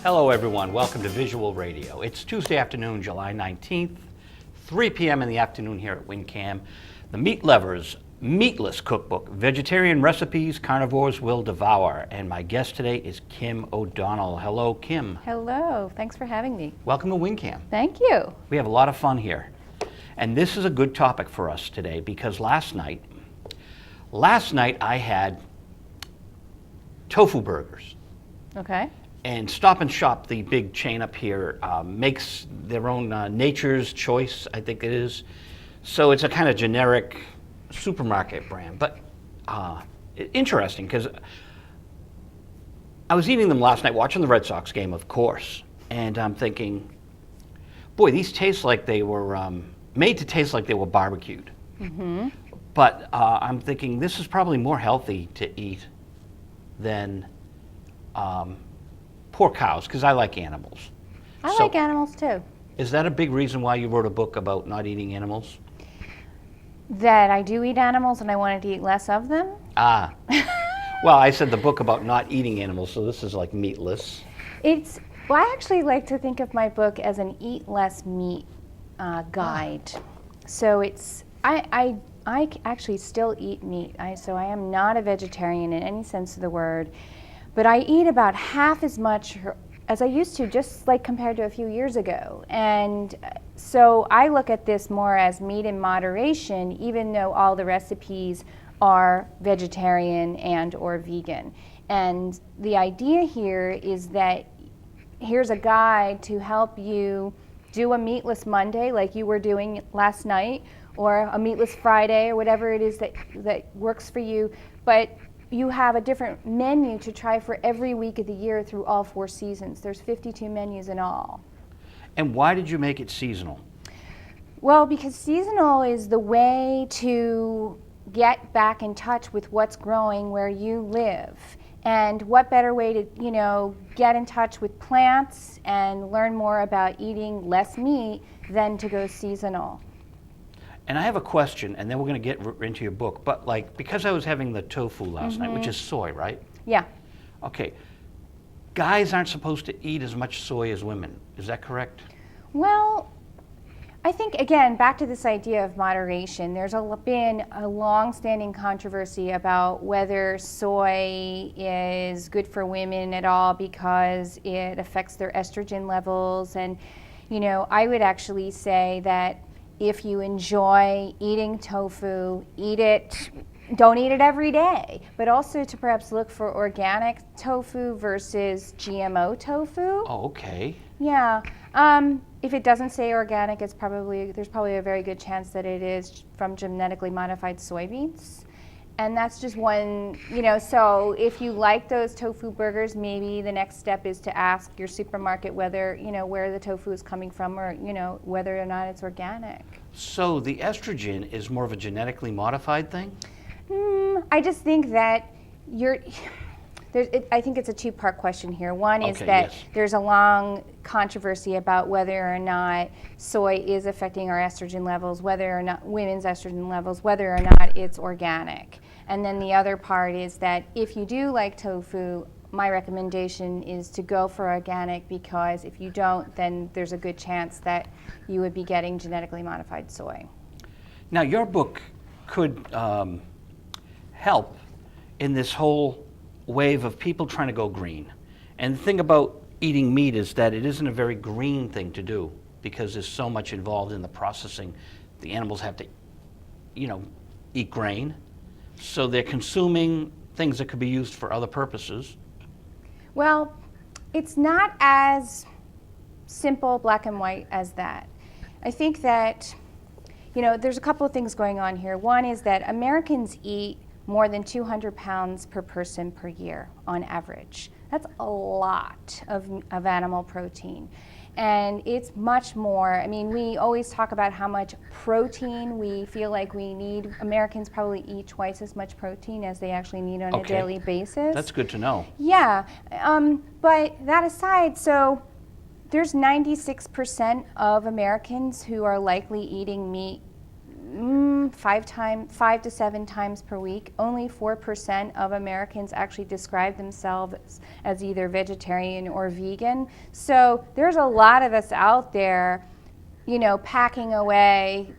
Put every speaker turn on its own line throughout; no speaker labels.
Hello everyone, welcome to Visual Radio. It's Tuesday afternoon, July 19th, 3 p.m. in the afternoon here at WinCAM. The Meat Lovers Meatless Cookbook, Vegetarian Recipes Carnivores Will Devour. And my guest today is Kim O'Donnell. Hello, Kim.
Hello, thanks for having me.
Welcome to WinCAM.
Thank you.
We have a lot of fun here. And this is a good topic for us today because last night I had tofu burgers.
Okay.
And Stop and Shop, the big chain up here, makes their own Nature's Choice, I think it is. So it's a kind of generic supermarket brand. But interesting, because I was eating them last night, watching the Red Sox game, of course. And I'm thinking, boy, these taste like they were made to taste like they were barbecued.
Mm-hmm.
But I'm thinking this is probably more healthy to eat than poor cows, because I like animals.
I like animals too.
Is that a big reason why you wrote a book about not eating animals?
That I do eat animals and I wanted to eat less of them?
Ah. Well, I said the book about not eating animals, so this is like meatless.
Well, I actually like to think of my book as an eat less meat guide. So I actually still eat meat. So I am not a vegetarian in any sense of the word, but I eat about half as much as I used to, just like compared to a few years ago. And so I look at this more as meat in moderation, even though all the recipes are vegetarian and or vegan. And the idea here is that here's a guide to help you do a meatless Monday like you were doing last night, or a meatless Friday, or whatever it is that works for you. But you have a different menu to try for every week of the year through all 4 seasons. There's 52 menus in all.
And why did you make it seasonal?
Well, because seasonal is the way to get back in touch with what's growing where you live. And what better way to, get in touch with plants and learn more about eating less meat than to go seasonal.
And I have a question, and then we're going to get into your book. But because I was having the tofu last night, which is soy, right?
Yeah.
Okay. Guys aren't supposed to eat as much soy as women. Is that correct?
Well, I think, again, back to this idea of moderation. There's been a long-standing controversy about whether soy is good for women at all because it affects their estrogen levels. And, I would actually say that if you enjoy eating tofu, eat it. Don't eat it every day, but also to perhaps look for organic tofu versus GMO tofu.
Oh, okay.
Yeah. If it doesn't say organic, there's probably a very good chance that it is from genetically modified soybeans. And that's just one, so if you like those tofu burgers, maybe the next step is to ask your supermarket whether, where the tofu is coming from, or, whether or not it's organic.
So the estrogen is more of a genetically modified thing?
I just think that I think it's a two-part question here. One is that there's a long controversy about whether or not soy is affecting our estrogen levels, whether or not women's estrogen levels, whether or not it's organic. And then the other part is that if you do like tofu, my recommendation is to go for organic, because if you don't, then there's a good chance that you would be getting genetically modified soy.
Now, your book could help in this whole wave of people trying to go green. And the thing about eating meat is that it isn't a very green thing to do, because there's so much involved in the processing. The animals have to, eat grain. So they're consuming things that could be used for other purposes.
Well, it's not as simple, black and white as that. I think that, there's a couple of things going on here. One is that Americans eat more than 200 pounds per person per year on average. That's a lot of animal protein. And it's much more, we always talk about how much protein we feel like we need. Americans probably eat twice as much protein as they actually need on a daily basis.
That's good to know.
Yeah, but that aside, so there's 96% of Americans who are likely eating meat lamb 5 to 7 times per week. Only 4% of Americans actually describe themselves as either vegetarian or vegan. So there's a lot of us out there, you know, packing away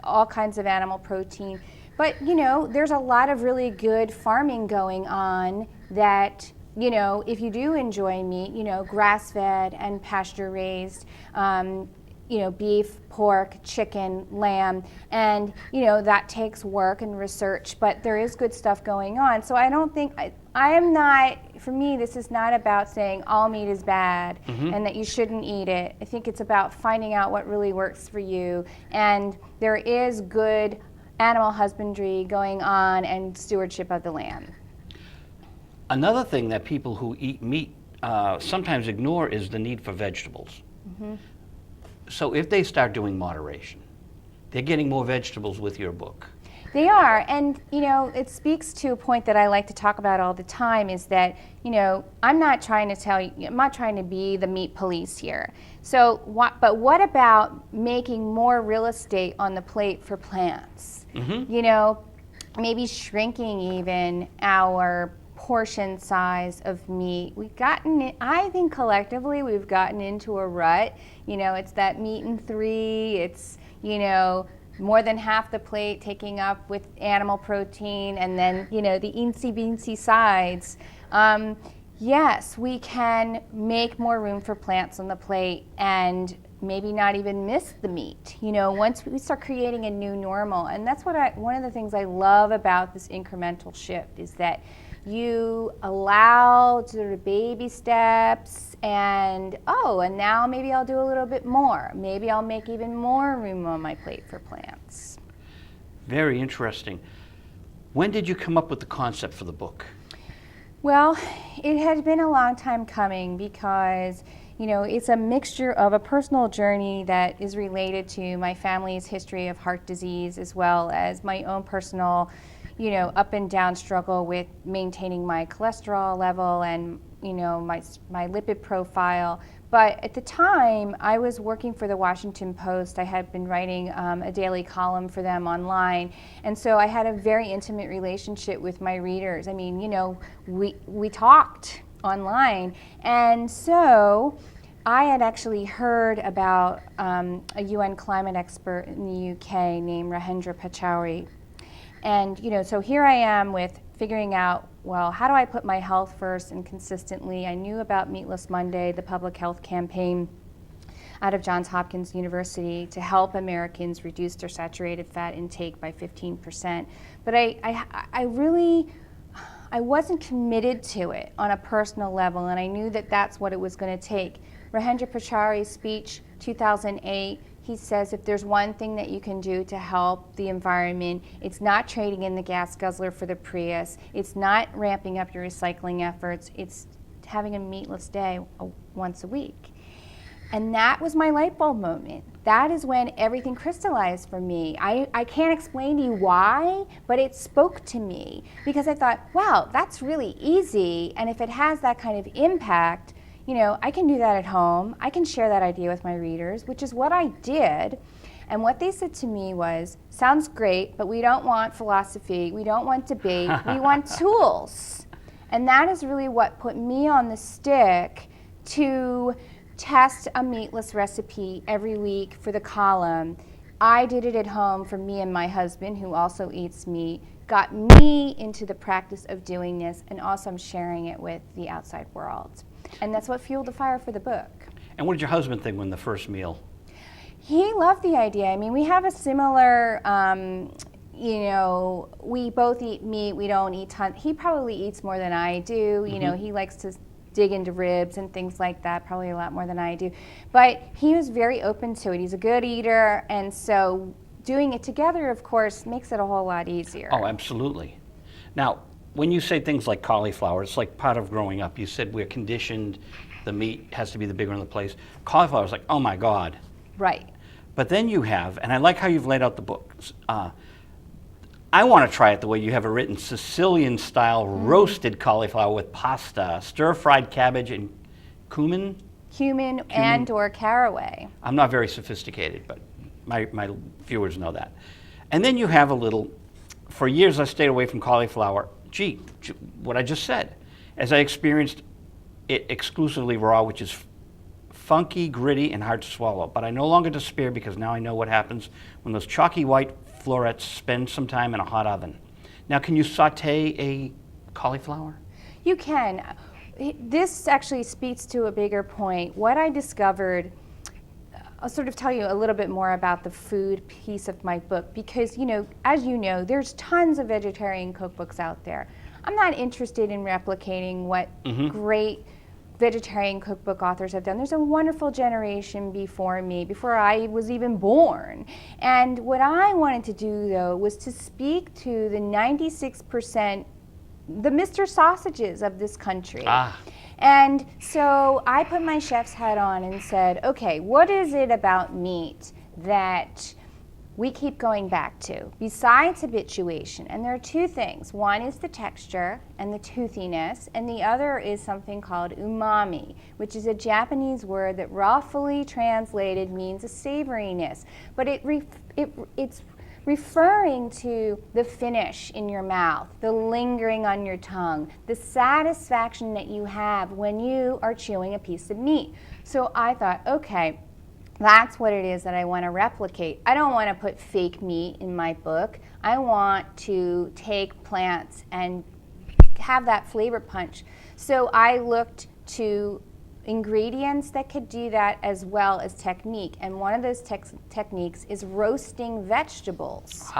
all kinds of animal protein. But, you know, there's a lot of really good farming going on that, you know, if you do enjoy meat, you know, grass-fed and pasture-raised, you know, beef, pork, chicken, lamb, and, you know, that takes work and research, but there is good stuff going on. So I don't think, I am not, for me, this is not about saying all meat is bad and that you shouldn't eat it. I think it's about finding out what really works for you, and there is good animal husbandry going on and stewardship of the land.
Another thing that people who eat meat sometimes ignore is the need for vegetables. So if they start doing moderation, they're getting more vegetables with your book.
They are, and you know, it speaks to a point that I like to talk about all the time, is that, you know, I'm not trying to tell you, I'm not trying to be the meat police here. So, but what about making more real estate on the plate for plants? You know, maybe shrinking even our portion size of meat. I think collectively we've gotten into a rut. You know, it's that meat in 3, it's, you know, more than half the plate taking up with animal protein, and then, you know, the eensy-beensy sides. Yes, we can make more room for plants on the plate and maybe not even miss the meat, you know, once we start creating a new normal. And that's what one of the things I love about this incremental shift is that you allow sort of baby steps, and now maybe I'll do a little bit more. Maybe I'll make even more room on my plate for plants.
Very interesting. When did you come up with the concept for the book?
Well, it had been a long time coming because, you know, it's a mixture of a personal journey that is related to my family's history of heart disease, as well as my own personal, you know, up and down struggle with maintaining my cholesterol level and, you know, my lipid profile. But at the time, I was working for the Washington Post. I had been writing a daily column for them online, and so I had a very intimate relationship with my readers. I mean, you know, we talked online, and so I had actually heard about a UN climate expert in the UK named Rahendra Pachauri. And, you know, so here I am with figuring out, well, how do I put my health first and consistently? I knew about Meatless Monday, the public health campaign out of Johns Hopkins University to help Americans reduce their saturated fat intake by 15%. But I wasn't committed to it on a personal level, and I knew that that's what it was going to take. Rahendra Pachauri's speech, 2008, he says if there's one thing that you can do to help the environment, it's not trading in the gas guzzler for the Prius, it's not ramping up your recycling efforts, it's having a meatless day once a week. And that was my light bulb moment. That is when everything crystallized for me. I can't explain to you why, but it spoke to me because I thought, wow, that's really easy, and if it has that kind of impact, you know, I can do that at home. I can share that idea with my readers, which is what I did. And what they said to me was, sounds great, but we don't want philosophy. We don't want debate. We want tools. And that is really what put me on the stick to test a meatless recipe every week for the column. I did it at home for me and my husband, who also eats meat, got me into the practice of doing this, and also I'm sharing it with the outside world. And that's what fueled the fire for the book. And
what did your husband think when the first meal?
He loved the idea. I mean, we have a similar, you know, we both eat meat. We don't eat tons. He probably eats more than I do. You know, he likes to dig into ribs and things like that, probably a lot more than I do. But he was very open to it. He's a good eater, and so doing it together, of course, makes it a whole lot easier.
Oh, absolutely. Now, when you say things like cauliflower, it's like part of growing up. You said we're conditioned, the meat has to be the bigger one of the place. Cauliflower is like, oh my God.
Right.
But then you have, and I like how you've laid out the book. I want to try it the way you have it written, Sicilian-style roasted cauliflower with pasta, stir-fried cabbage, and cumin and or caraway. I'm not very sophisticated, but my viewers know that. And then you have a little, for years I stayed away from cauliflower. Gee, what I just said. As I experienced it exclusively raw, which is funky, gritty, and hard to swallow. But I no longer despair because now I know what happens when those chalky white florets spend some time in a hot oven. Now, can you saute a cauliflower?
You can. This actually speaks to a bigger point. What I discovered, I'll sort of tell you a little bit more about the food piece of my book because, as you know, there's tons of vegetarian cookbooks out there. I'm not interested in replicating what great vegetarian cookbook authors have done. There's a wonderful generation before me, before I was even born. And what I wanted to do, though, was to speak to the 96%, the Mr. Sausages of this country. And so I put my chef's hat on and said, okay, what is it about meat that we keep going back to besides habituation? And there are two things. One is the texture and the toothiness, and the other is something called umami, which is a Japanese word that roughly translated means a savoriness. But it's referring to the finish in your mouth, the lingering on your tongue, the satisfaction that you have when you are chewing a piece of meat. So I thought, okay, that's what it is that I want to replicate. I don't want to put fake meat in my book. I want to take plants and have that flavor punch. So I looked to ingredients that could do that as well as technique. And one of those techniques is roasting vegetables.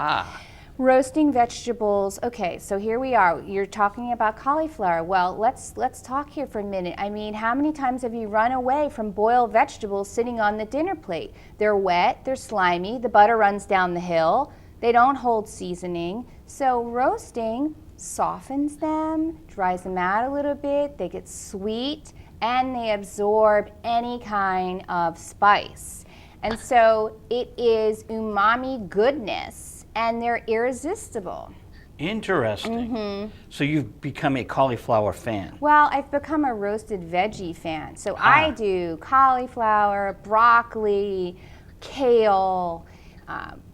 Roasting vegetables. Okay, so here we are. You're talking about cauliflower. Well, let's talk here for a minute. I mean, how many times have you run away from boiled vegetables sitting on the dinner plate? They're wet, they're slimy, the butter runs down the hill, they don't hold seasoning. So roasting softens them, dries them out a little bit, they get sweet, and they absorb any kind of spice. And so it is umami goodness, and they're irresistible.
Interesting. So you've become a cauliflower fan.
Well, I've become a roasted veggie fan. So I do cauliflower, broccoli, kale,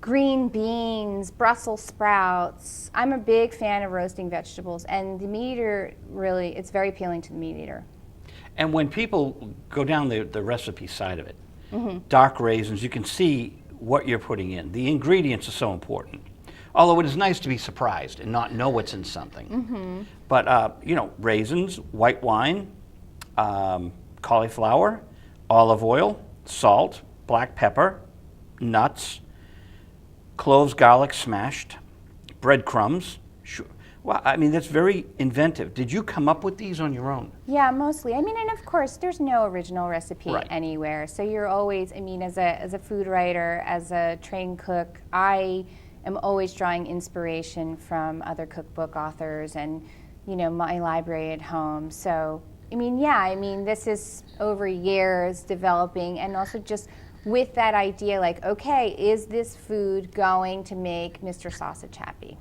green beans, Brussels sprouts. I'm a big fan of roasting vegetables, and the meat eater really, it's very appealing to the meat eater.
And when people go down the recipe side of it, dark raisins, you can see what you're putting in. The ingredients are so important. Although it is nice to be surprised and not know what's in something. But, raisins, white wine, cauliflower, olive oil, salt, black pepper, nuts, cloves, garlic smashed, breadcrumbs. Well, I mean, that's very inventive. Did you come up with these on your own?
Yeah, mostly. I mean, and of course, there's no original recipe anywhere. So you're always, I mean, as a food writer, as a trained cook, I am always drawing inspiration from other cookbook authors and, my library at home. So, I mean, this is over years developing, and also just with that idea, like, okay, is this food going to make Mr. Sausage happy?